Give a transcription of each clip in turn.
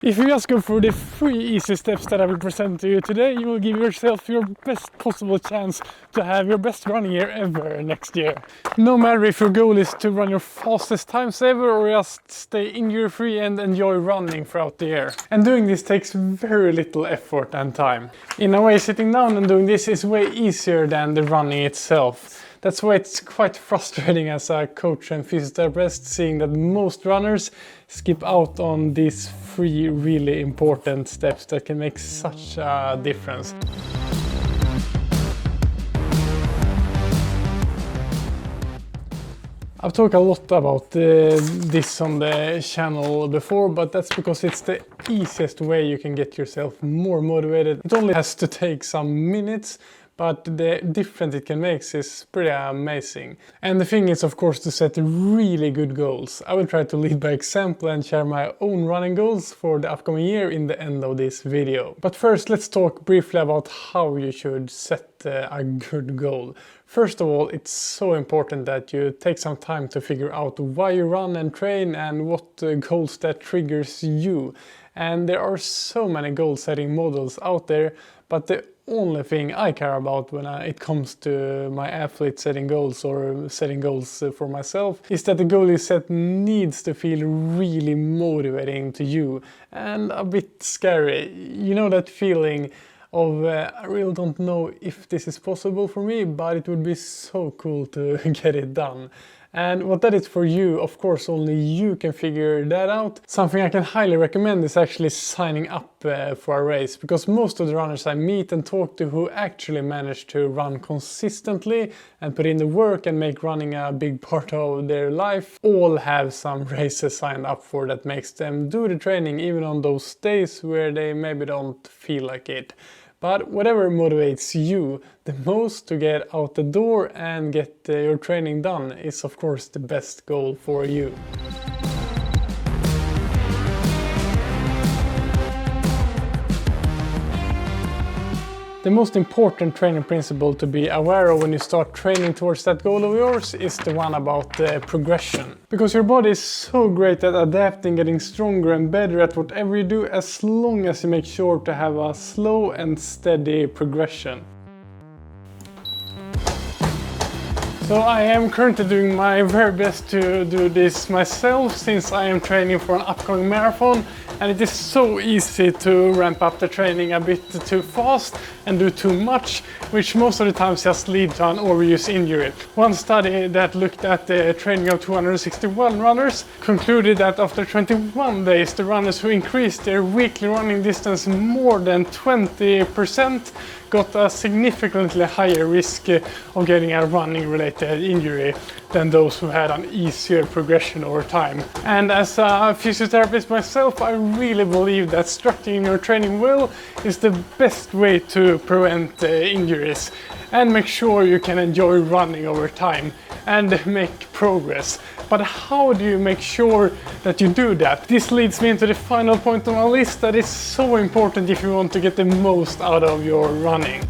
If you just go through the 3 easy steps that I will present to you today, you will give yourself your best possible chance to have your best running year ever next year. No matter if your goal is to run your fastest times ever or just stay injury free and enjoy running throughout the year. And doing this takes very little effort and time. In a way, sitting down and doing this is way easier than the running itself. That's why it's quite frustrating as a coach and physiotherapist seeing that most runners skip out on these 3 really important steps that can make such a difference. I've talked a lot about this on the channel before, but that's because it's the easiest way you can get yourself more motivated. It only has to take some minutes, but the difference it can make is pretty amazing. And the thing is, of course, to set really good goals. I will try to lead by example and share my own running goals for the upcoming year in the end of this video. But first, let's talk briefly about how you should set a good goal. First of all, it's so important that you take some time to figure out why you run and train and what goals that triggers you. And there are so many goal setting models out there, but the only thing I care about when it comes to my athlete setting goals or setting goals for myself is that the goal you set needs to feel really motivating to you and a bit scary. You know that feeling of I really don't know if this is possible for me, but it would be so cool to get it done. And what that is for you, of course, only you can figure that out. Something I can highly recommend is actually signing up for a race, because most of the runners I meet and talk to who actually manage to run consistently and put in the work and make running a big part of their life all have some races signed up for that makes them do the training even on those days where they maybe don't feel like it. But whatever motivates you the most to get out the door and get your training done is of course the best goal for you. The most important training principle to be aware of when you start training towards that goal of yours is the one about progression. Because your body is so great at adapting, getting stronger and better at whatever you do as long as you make sure to have a slow and steady progression. So I am currently doing my very best to do this myself since I am training for an upcoming marathon, and it is so easy to ramp up the training a bit too fast and do too much, which most of the times just lead to an overuse injury. One study that looked at the training of 261 runners concluded that after 21 days the runners who increased their weekly running distance more than 20% got a significantly higher risk of getting a running related injury than those who had an easier progression over time. And as a physiotherapist myself, I really believe that structuring your training well is the best way to prevent injuries and make sure you can enjoy running over time and make progress. But how do you make sure that you do that? This leads me into the final point on my list that is so important if you want to get the most out of your running.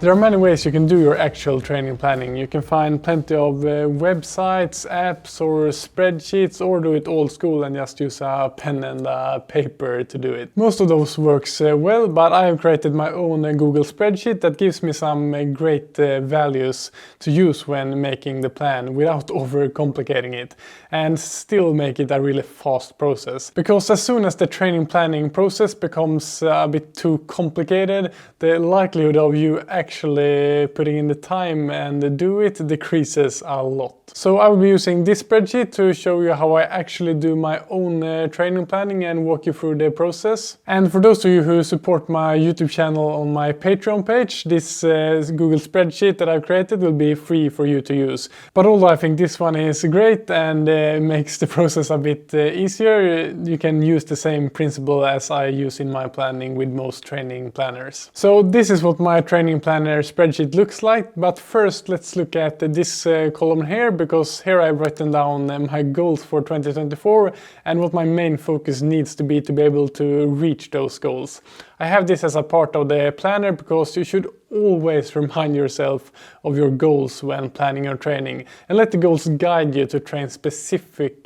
There are many ways you can do your actual training planning. You can find plenty of websites, apps or spreadsheets, or do it old school and just use a pen and a paper to do it. Most of those works well, but I have created my own Google spreadsheet that gives me some great values to use when making the plan without overcomplicating it and still make it a really fast process. Because as soon as the training planning process becomes a bit too complicated, the likelihood of you actually putting in the time and do it decreases a lot. So I will be using this spreadsheet to show you how I actually do my own training planning and walk you through the process. And for those of you who support my YouTube channel on my Patreon page, this Google spreadsheet that I've created will be free for you to use. But although I think this one is great and makes the process a bit easier, you can use the same principle as I use in my planning with most training planners. So this is what my training planner spreadsheet looks like, but first let's look at this column here, because here I've written down my goals for 2024 and what my main focus needs to be able to reach those goals. I have this as a part of the planner because you should always remind yourself of your goals when planning your training, and let the goals guide you to train specific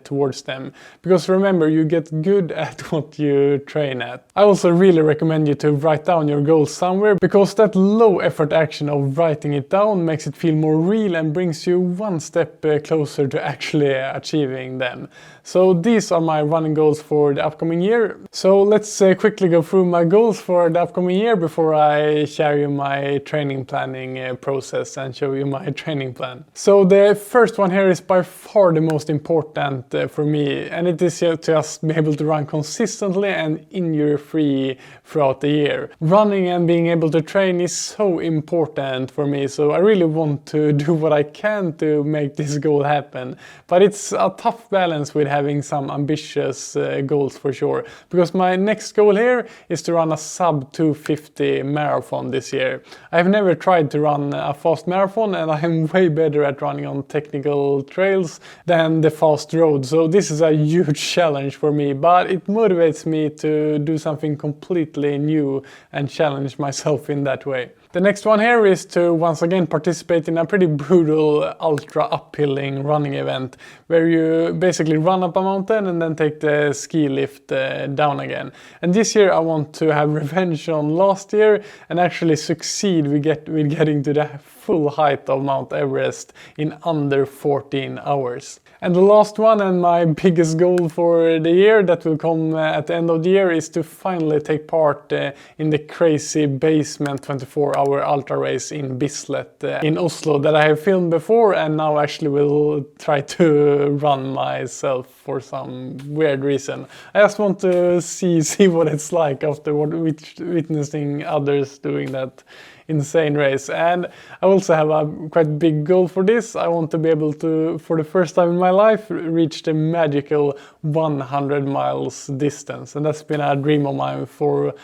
towards them. Because remember, you get good at what you train at. I also really recommend you to write down your goals somewhere, because that low effort action of writing it down makes it feel more real and brings you one step closer to actually achieving them. So these are my running goals for the upcoming year. So let's quickly go through my goals for the upcoming year before I share you my training planning process and show you my training plan. So the first one here is by far the most important for me, and it is to just be able to run consistently and injury-free throughout the year. Running and being able to train is so important for me, so I really want to do what I can to make this goal happen. But it's a tough balance with having some ambitious goals for sure, because my next goal here is to run a sub 250 marathon this year. I've never tried to run a fast marathon, and I'm way better at running on technical trails than the fast road, so this is a huge challenge for me, but it motivates me to do something completely new and challenge myself in that way. The next one here is to once again participate in a pretty brutal ultra uphilling running event, where you basically run up a mountain and then take the ski lift down again. And this year I want to have revenge on last year and actually succeed with getting to the full height of Mount Everest in under 14 hours. And the last one, and my biggest goal for the year that will come at the end of the year, is to finally take part in the crazy basement 24-hour ultra race in Bislett in Oslo that I have filmed before and now actually will try to run myself for some weird reason. I just want to see what it's like after witnessing others doing that insane race. And I also have a quite big goal for this. I want to be able to, for the first time in my life, reach the magical 100 miles distance, and that's been a dream of mine for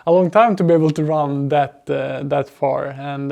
a long time, to be able to run that far. And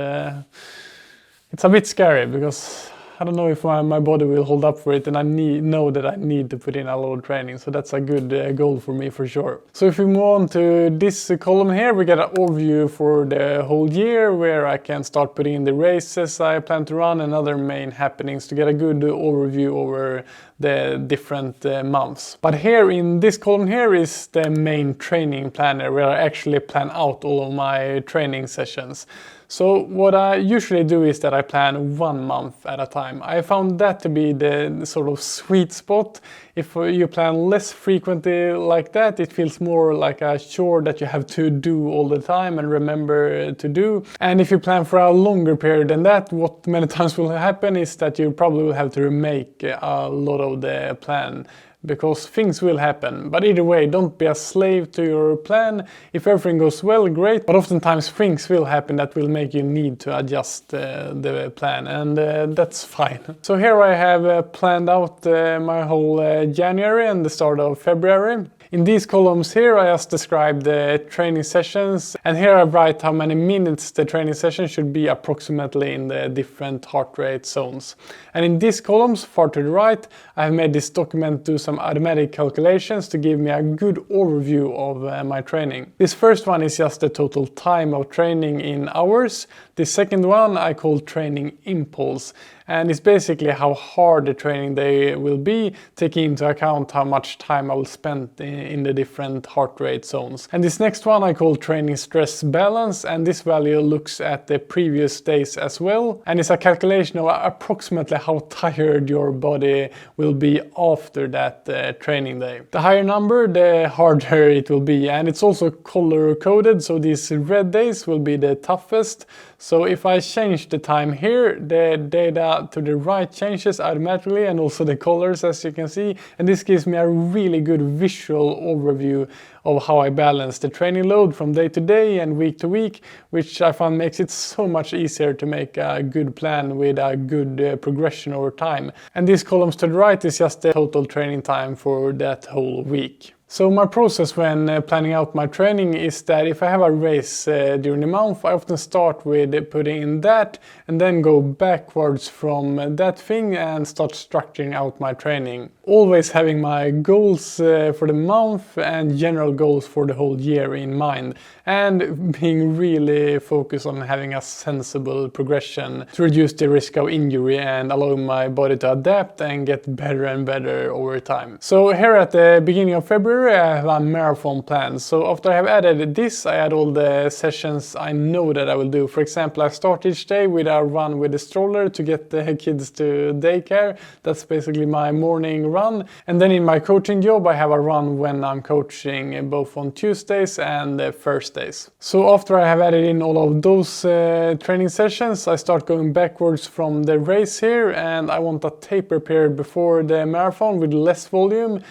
it's a bit scary because I don't know if my body will hold up for it, and I know that I need to put in a lot of training, so that's a good goal for me for sure. So if we move on to this column here, we get an overview for the whole year, where I can start putting in the races I plan to run and other main happenings to get a good overview over the different months. But here in this column here is the main training planner, where I actually plan out all of my training sessions. So what I usually do is that I plan 1 month at a time. I found that to be the sort of sweet spot. If you plan less frequently like that, it feels more like a chore that you have to do all the time and remember to do. And if you plan for a longer period than that, what many times will happen is that you probably will have to remake a lot of the plan, because things will happen. But either way, don't be a slave to your plan. If everything goes well, great, but oftentimes things will happen that will make you need to adjust the plan, and that's fine. So here I have planned out my whole January and the start of February. In these columns here, I just describe the training sessions, and here I write how many minutes the training session should be approximately in the different heart rate zones. And in these columns, far to the right, I have made this document do some automatic calculations to give me a good overview of my training. This first one is just the total time of training in hours. The second one I call training impulse, and it's basically how hard the training day will be, taking into account how much time I will spend in the different heart rate zones. And this next one I call training stress balance, and this value looks at the previous days as well, and it's a calculation of approximately how tired your body will be after that training day. The higher number, the harder it will be, and it's also color coded, so these red days will be the toughest. So if I change the time here, the data to the right changes automatically, and also the colors, as you can see, and this gives me a really good visual overview of how I balance the training load from day to day and week to week, which I found makes it so much easier to make a good plan with a good progression over time. And these columns to the right is just the total training time for that whole week. So my process when planning out my training is that if I have a race during the month, I often start with putting in that and then go backwards from that thing and start structuring out my training. Always having my goals for the month and general goals for the whole year in mind, and being really focused on having a sensible progression to reduce the risk of injury and allow my body to adapt and get better and better over time. So here at the beginning of February I have a marathon plan. So after I have added this, I add all the sessions I know that I will do. For example, I start each day with a run with a stroller to get the kids to daycare. That's basically my morning run. And then in my coaching job I have a run when I'm coaching both on Tuesdays and Thursdays. So after I have added in all of those training sessions, I start going backwards from the race here, and I want a taper period before the marathon with less volume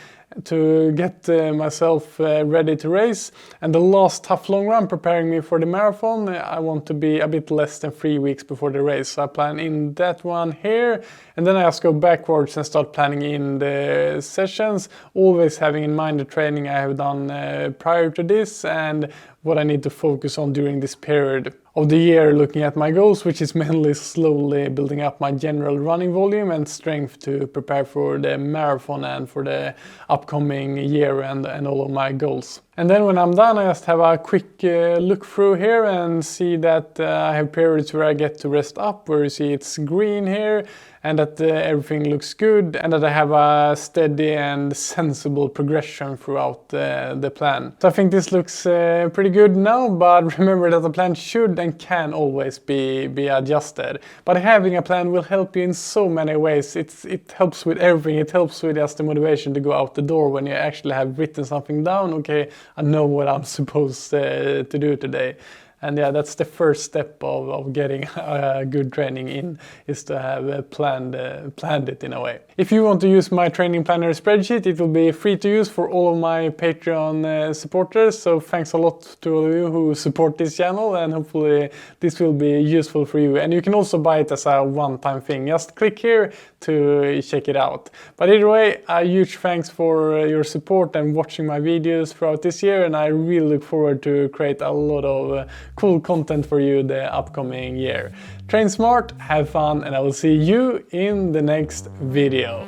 to get myself ready to race. And the last tough long run preparing me for the marathon, I want to be a bit less than 3 weeks before the race. So I plan in that one here, and then I just go backwards and start planning in the sessions, always having in mind the training I have done prior to this and what I need to focus on during this period of the year, looking at my goals, which is mainly slowly building up my general running volume and strength to prepare for the marathon and for the upcoming year and all of my goals. And then when I'm done, I just have a quick look through here and see that I have periods where I get to rest up, where you see it's green here, and that everything looks good, and that I have a steady and sensible progression throughout the plan. So I think this looks pretty good now, but remember that the plan should and can always be adjusted. But having a plan will help you in so many ways. It helps with everything. It helps with just the motivation to go out the door when you actually have written something down. Okay, I know what I'm supposed to do today. And yeah, that's the first step of getting a good training in, is to have planned it in a way. If you want to use my training planner spreadsheet, it will be free to use for all of my Patreon supporters. So thanks a lot to all of you who support this channel, and hopefully this will be useful for you. And you can also buy it as a one-time thing. Just click here to check it out. But either way, a huge thanks for your support and watching my videos throughout this year, and I really look forward to create a lot of cool content for you the upcoming year. Train smart, have fun, and I will see you in the next video.